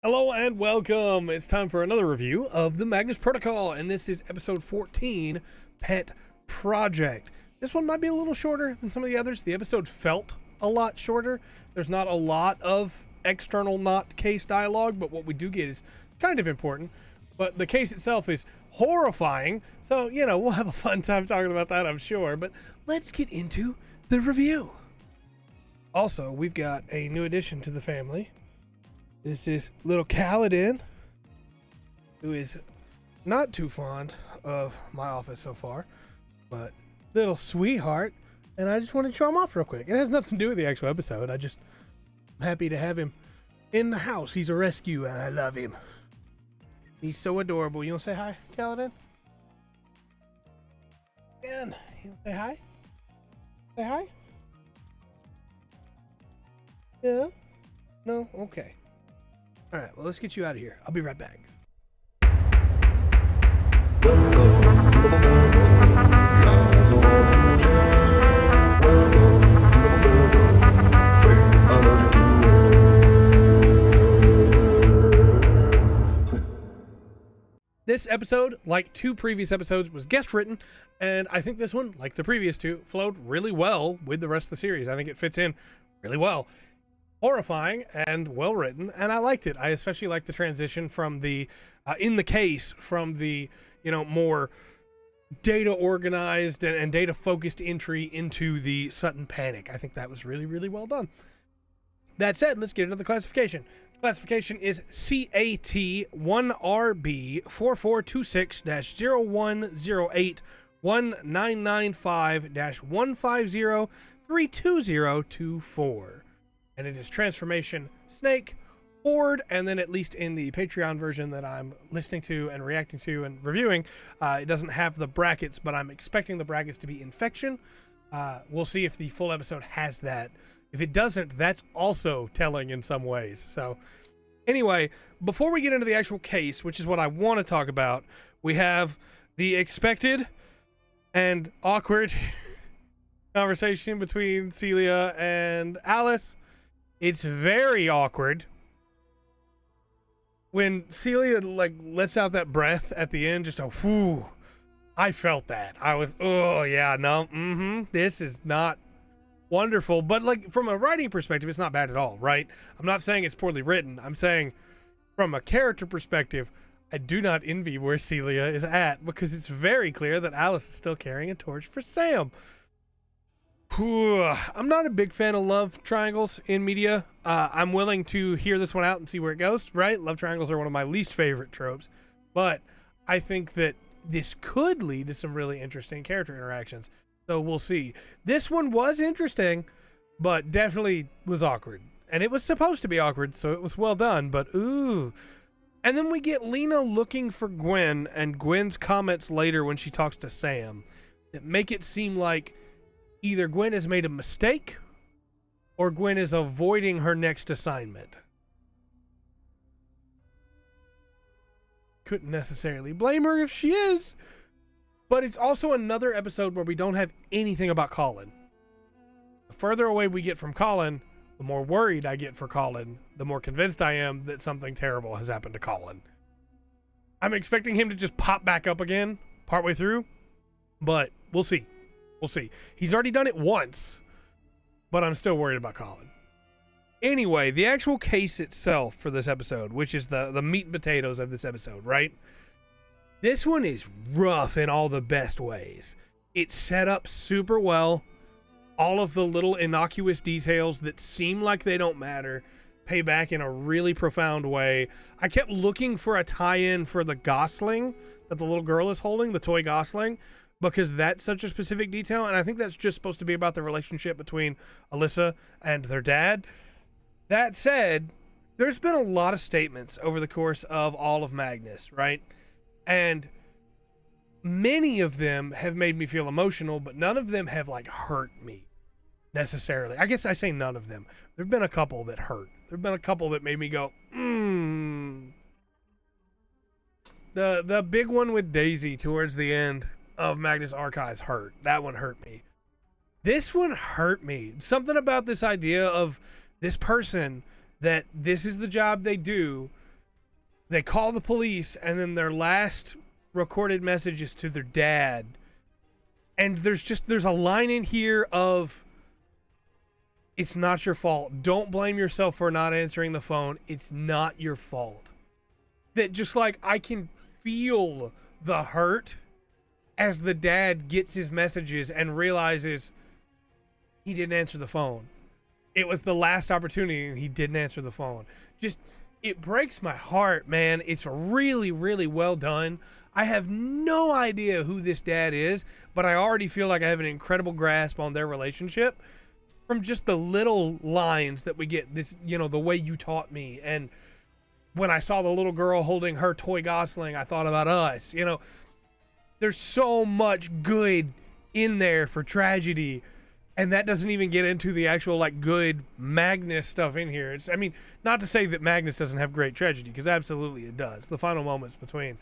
Hello and welcome. It's time for another review of the Magnus Protocol, and this is episode 14, Pet Project. This one might be a little shorter than some of the others. The episode felt a lot shorter. There's not a lot of external not case dialogue, but what we do get is kind of important. But the case itself is horrifying, so, we'll have a fun time talking about that, I'm sure. But let's get into the review. Also, we've got a new addition to the family. This is little Kaladin, who is not too fond of my office so far, but little sweetheart, and I just wanted to show him off real quick. It has nothing to do with the actual episode. I'm happy to have him in the house. He's a rescue, and I love him. He's so adorable. You want to say hi, Kaladin? Dan, you want to say hi? Say hi? Yeah? No? Okay. All right, well, let's get you out of here. I'll be right back. This episode, like two previous episodes, was guest written, and I think this one, like the previous two, flowed really well with the rest of the series. I think it fits in really well. Horrifying and well written, and I liked it. I especially liked the transition from the in the case from the more data organized and data focused entry into the sudden panic. I think that was really well done. That said, let's get into the classification. The classification is CAT 1RB 4426-0108 1995-150-32024. And it is Transformation, Snek, Horde, and then at least in the Patreon version that I'm listening to and reacting to and reviewing, it doesn't have the brackets, but I'm expecting the brackets to be Infection. We'll see if the full episode has that. If it doesn't, that's also telling in some ways. So anyway, before we get into the actual case, which is what I want to talk about, we have the expected and awkward conversation between Celia and Alice. It's very awkward when Celia lets out that breath at the end, just a whoo. I felt that. I was, oh yeah, no, this is not wonderful. But from a writing perspective, it's not bad at all, right? I'm not saying it's poorly written. I'm saying from a character perspective, I do not envy where Celia is at, because it's very clear that Alice is still carrying a torch for Sam. I'm not a big fan of love triangles in media. I'm willing to hear this one out and see where it goes, right? Love triangles are one of my least favorite tropes, but I think that this could lead to some really interesting character interactions, so we'll see. This one was interesting, but definitely was awkward, and it was supposed to be awkward, so it was well done, but ooh. And then we get Lena looking for Gwen, and Gwen's comments later when she talks to Sam that make it seem like either Gwen has made a mistake or Gwen is avoiding her next assignment. Couldn't necessarily blame her if she is, but it's also another episode where we don't have anything about Colin. The further away we get from Colin, the more worried I get for Colin, the more convinced I am that something terrible has happened to Colin. I'm expecting him to just pop back up again partway through, but we'll see. We'll see. He's already done it once, but I'm still worried about Colin. Anyway, the actual case itself for this episode, which is the meat and potatoes of this episode, right? This one is rough in all the best ways. It's set up super well. All of the little innocuous details that seem like they don't matter pay back in a really profound way. I kept looking for a tie-in for the Gosling that the little girl is holding, the toy Gosling, because that's such a specific detail, and I think that's just supposed to be about the relationship between Alyssa and their dad. That said, there's been a lot of statements over the course of all of Magnus, right? And many of them have made me feel emotional, but none of them have hurt me necessarily. I guess I say none of them. There have been a couple that hurt. There have been a couple that made me go, The big one with Daisy towards the end of Magnus Archives hurt. That one hurt me. This one hurt me. Something about this idea of this person that this is the job they do, They call the police, and then their last recorded message is to their dad. And there's a line in here of, it's not your fault. Don't blame yourself for not answering the phone. It's not your fault. That just like, I can feel the hurt as the dad gets his messages and realizes he didn't answer the phone. It was the last opportunity and he didn't answer the phone. Just, it breaks my heart, man. It's really, really well done. I have no idea who this dad is, but I already feel like I have an incredible grasp on their relationship from just the little lines that we get. This, the way you taught me. And when I saw the little girl holding her toy Gosling, I thought about us. There's so much good in there for tragedy. And that doesn't even get into the actual, like, good Magnus stuff in here. It's, I mean, not to say that Magnus doesn't have great tragedy, because absolutely it does. The final moments between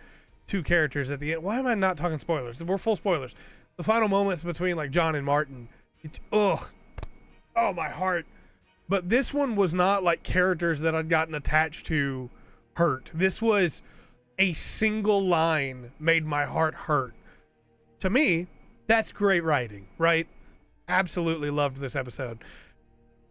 two characters at the end. Why am I not talking spoilers? We're full spoilers. The final moments between, like, John and Martin. It's, oh, my heart. But this one was not, like, characters that I'd gotten attached to hurt. This was a single line made my heart hurt. To me, that's great writing, right? Absolutely loved this episode.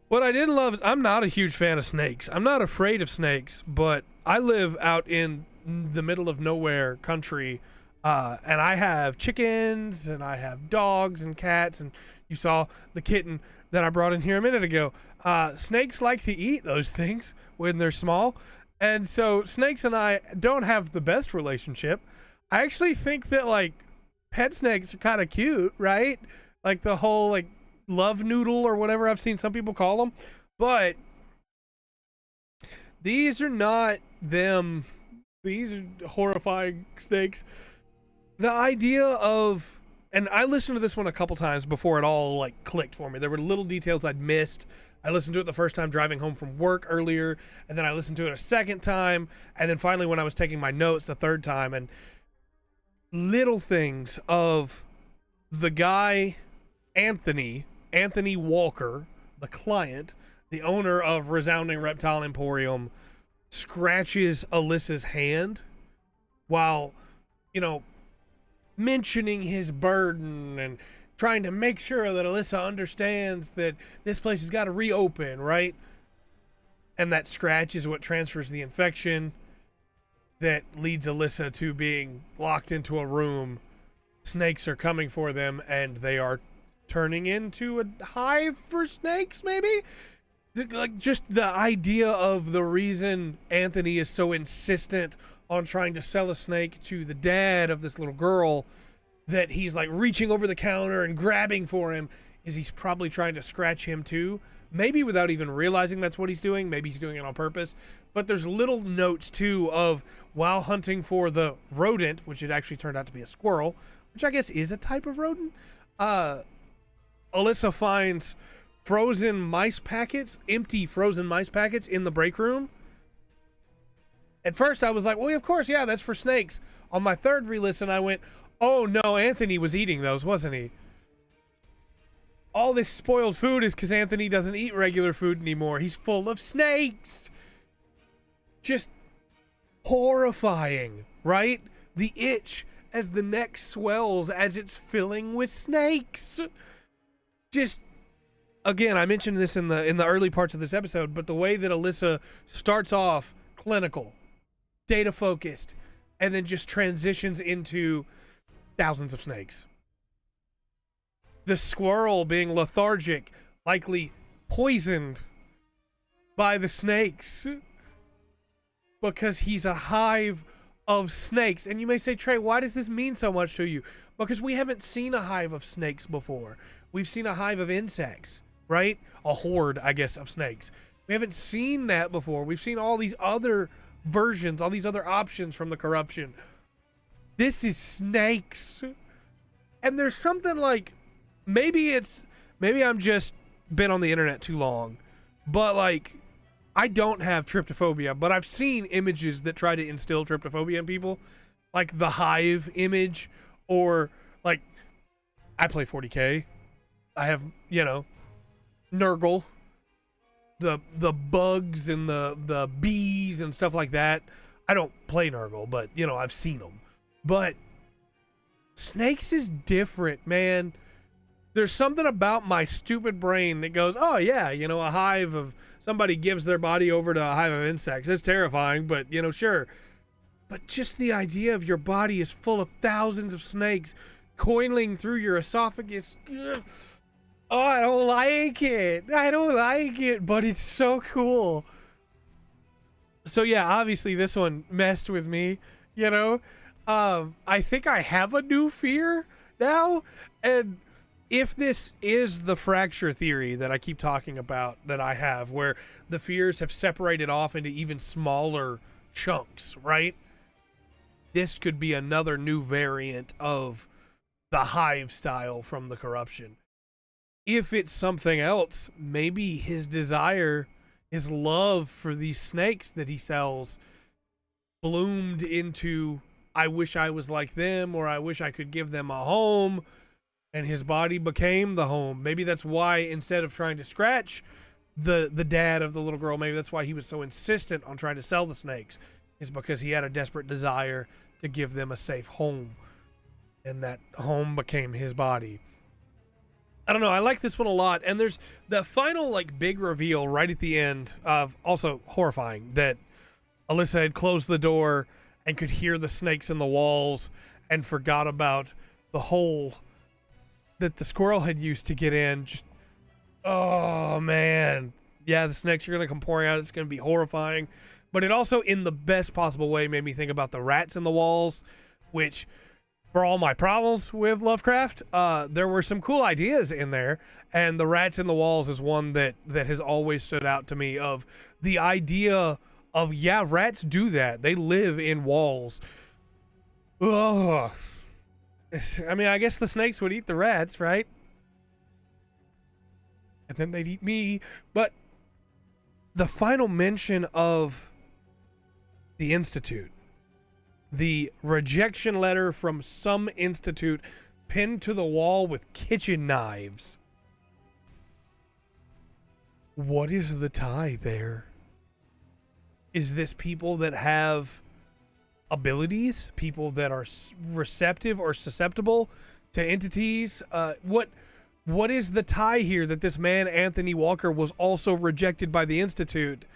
What I didn't love is I'm not a huge fan of snakes. I'm not afraid of snakes, but I live out in the middle of nowhere country, and I have chickens and I have dogs and cats, and you saw the kitten that I brought in here a minute ago. Snakes like to eat those things when they're small, and so snakes and I don't have the best relationship. I actually think that, like, pet snakes are kind of cute, right? Like the whole, like, love noodle or whatever I've seen some people call them. But these are not them. These are horrifying snakes. The idea of, and I listened to this one a couple times before it all, like, clicked for me. There were little details I'd missed. I listened to it the first time driving home from work earlier, and then I listened to it a second time, and then finally when I was taking my notes the third time, and little things of the guy Anthony Walker, the client, the owner of Resounding Reptile Emporium, scratches Alyssa's hand while, mentioning his burden and trying to make sure that Alyssa understands that this place has got to reopen, right? And that scratch is what transfers the infection that leads Alyssa to being locked into a room. Snakes are coming for them, and they are turning into a hive for snakes, maybe? Like, just the idea of the reason Anthony is so insistent on trying to sell a snake to the dad of this little girl, that he's, like, reaching over the counter and grabbing for him, is he's probably trying to scratch him too. Maybe without even realizing that's what he's doing. Maybe he's doing it on purpose. But there's little notes too of, while hunting for the rodent, which it actually turned out to be a squirrel, which I guess is a type of rodent, Alyssa finds frozen mice packets, empty frozen mice packets in the break room. At first I was like, well, of course, yeah, that's for snakes. On my third re-listen, I went, oh no, Anthony was eating those, wasn't he? All this spoiled food is because Anthony doesn't eat regular food anymore. He's full of snakes. Just horrifying, right? The itch as the neck swells as it's filling with snakes. Just, again, I mentioned this in the early parts of this episode, but the way that Alyssa starts off clinical, data focused, and then just transitions into thousands of snakes. The squirrel being lethargic, likely poisoned by the snakes because he's a hive of snakes. And you may say, Trey, why does this mean so much to you? Because we haven't seen a hive of snakes before. We've seen a hive of insects, right? A horde, I guess, of snakes. We haven't seen that before. We've seen all these other versions, all these other options from the corruption. This is snakes. And there's something like, maybe I'm just been on the internet too long, but, like, I don't have tryptophobia, but I've seen images that try to instill tryptophobia in people, like the hive image, or, like, I play 40K. I have, Nurgle, the bugs and the bees and stuff like that. I don't play Nurgle, but, you know, I've seen them. But snakes is different, man. There's something about my stupid brain that goes, oh, yeah, you know, a hive of somebody gives their body over to a hive of insects. It's terrifying, but, you know, sure. But just the idea of your body is full of thousands of snakes coiling through your esophagus. Ugh. Oh, I don't like it. I don't like it, but it's so cool. So yeah, obviously this one messed with me, you know. I think I have a new fear now, and if this is the fracture theory that I keep talking about that I have, where the fears have separated off into even smaller chunks, right? This could be another new variant of the hive style from the corruption. If it's something else, maybe his desire, his love for these snakes that he sells bloomed into, I wish I was like them, or I wish I could give them a home, and his body became the home. Maybe that's why, instead of trying to scratch the dad of the little girl, maybe that's why he was so insistent on trying to sell the snakes, is because he had a desperate desire to give them a safe home, and that home became his body. I don't know, I like this one a lot, and there's the final, like, big reveal right at the end of, also horrifying, that Alyssa had closed the door and could hear the snakes in the walls and forgot about the hole that the squirrel had used to get in. Just, oh man. Yeah, the snakes are going to come pouring out. It's going to be horrifying. But it also, in the best possible way, made me think about the rats in the walls, which, for all my problems with Lovecraft, there were some cool ideas in there. And the rats in the walls is one that has always stood out to me, of the idea of, yeah, rats do that. They live in walls. Ugh. I mean, I guess the snakes would eat the rats, right? And then they'd eat me. But the final mention of the Institute, the rejection letter from some institute pinned to the wall with kitchen knives. What is the tie there? Is this people that have abilities, people that are receptive or susceptible to entities? What is the tie here, that this man Anthony Walker was also rejected by the Institute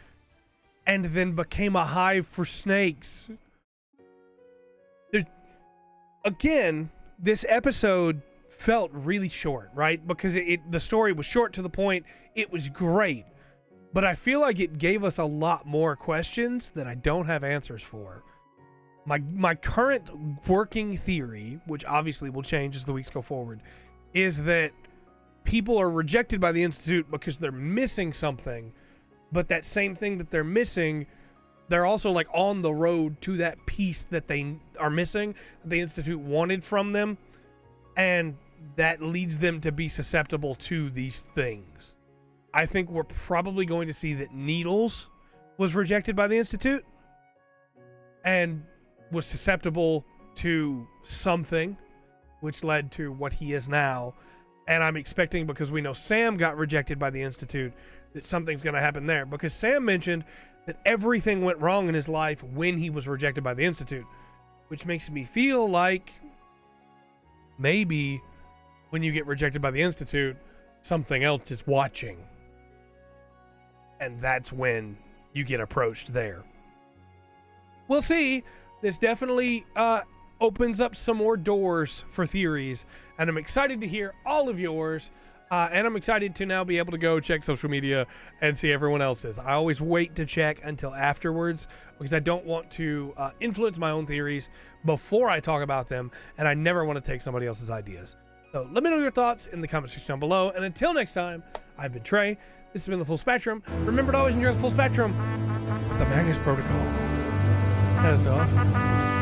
and then became a hive for snakes? Again, this episode felt really short, right? Because the story was short to the point. It was great, but I feel like it gave us a lot more questions that I don't have answers for. My current working theory, which obviously will change as the weeks go forward, is that people are rejected by the Institute because they're missing something, but that same thing that they're missing, they're also like on the road to that piece that they are missing, that the Institute wanted from them, and that leads them to be susceptible to these things. I think we're probably going to see that Needles was rejected by the Institute and was susceptible to something, which led to what he is now. And I'm expecting, because we know Sam got rejected by the Institute, that something's going to happen there. Because Sam mentioned that everything went wrong in his life when he was rejected by the Institute, which makes me feel like maybe when you get rejected by the Institute, something else is watching. And that's when you get approached there. We'll see. This definitely opens up some more doors for theories, and I'm excited to hear all of yours, and I'm excited to now be able to go check social media and see everyone else's. I always wait to check until afterwards, because I don't want to influence my own theories before I talk about them, and I never want to take somebody else's ideas. So let me know your thoughts in the comment section down below, and until next time, I've been Trey. This has been The Full Spectrum. Remember to always enjoy the full spectrum. The Magnus Protocol. That is off.